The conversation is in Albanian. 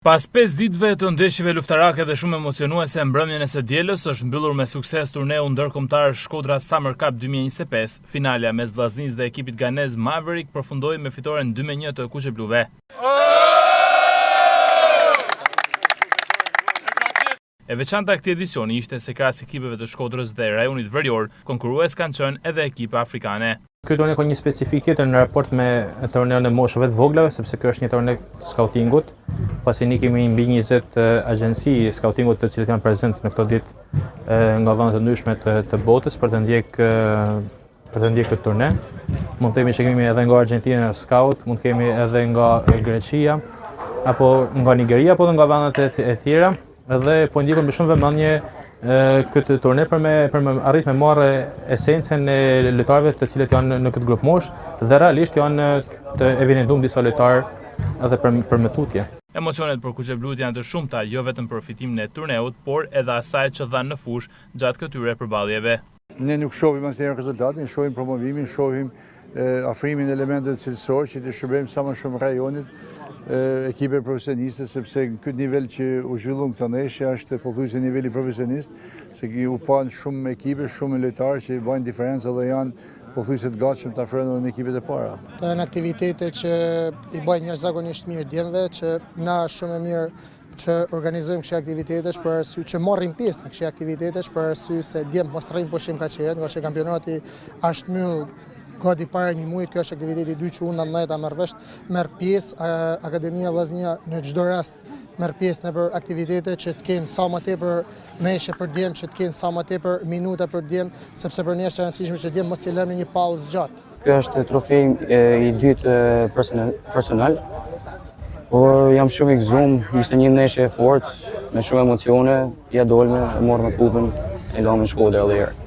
Pas 5 ditëve të ndeshjeve luftarake dhe shumë emocionuese, mbrëmjen e së dielës është mbyllur me sukses turneu ndërkombëtar Shkodra Summer Cup 2025. Finalja mes vllaznisë dhe ekipit ganez Maverick përfundoi me fitoren 2-1 të kuqebluve. E veçanta këtij edicioni ishte se krahas ekipeve të Shkodrës dhe rajonit verior, konkurrues kanë qenë edhe ekipa afrikane. Ky turneu ka një specifik tjetër në raport me turneun e moshëve të vogla, sepse ky është një turneu scoutingut, pasi ne kemi mbi 20 agjenci scoutingut të cilët janë prezente në këto ditë nga vende të ndryshme të botës për të ndjekur këtë turne. Mund të themi që kemi edhe nga Argentina scout, mund të kemi edhe nga Greqia, apo nga Nigeria, apo edhe nga vendet e tjera, edhe po ndjekun me shumë vëmendje këtë turne për me arrit me marrë esencën e lojtarëve të cilët janë në këtë grup mosh dhe realisht janë të evidentuar disa lojtarë edhe për me tutje. Emocionet për kuqeblut janë të shumta, jo vetëm për fitimin e turneut, por edhe asaj që dhanë në fushë gjatë këtyre përballjeve. Ne nuk shohim asnjëherë rezultatin, shohim promovimin, shohim afrimin e elementeve cilësor që të shërbejmë sa më shumë rajonit, ekipe profesioniste, sepse në këtë nivel që u zhvilluar këtë ndeshje është pothuajse niveli profesionist, se u pan shumë ekipe, shumë lojtarë që bëjnë diferencë dhe janë pothuajse të gatshëm të afrohen në ekipet e para. Të janë aktivitete që i bëjnë jashtëzakonisht mirë djemve, që na shumë e mirë që organizojmë këto aktivitete për arsye që marrim pjesë në këto aktivitete për arsye se djem mos rrim pushim ka qenë, nga që kampionati është mbyll gati para një muaji. Kjo është aktiviteti i dytë që unë merr pjesë Akademia Vllaznia në çdo rast merr pjesë në për aktivitete që të kenë sa më tepër ndeshje për djem, që të kenë sa më tepër minuta për djem, sepse për ne është e rëndësishme që djem mos të lënë një pauzë gjatë. Kjo është trofej i dytë personal, por jam shumë i gëzuar, ishte një ndeshje e fortë me shumë emocione, ja dolme, e morëm kupën e lamë në Shkodër edhe herë.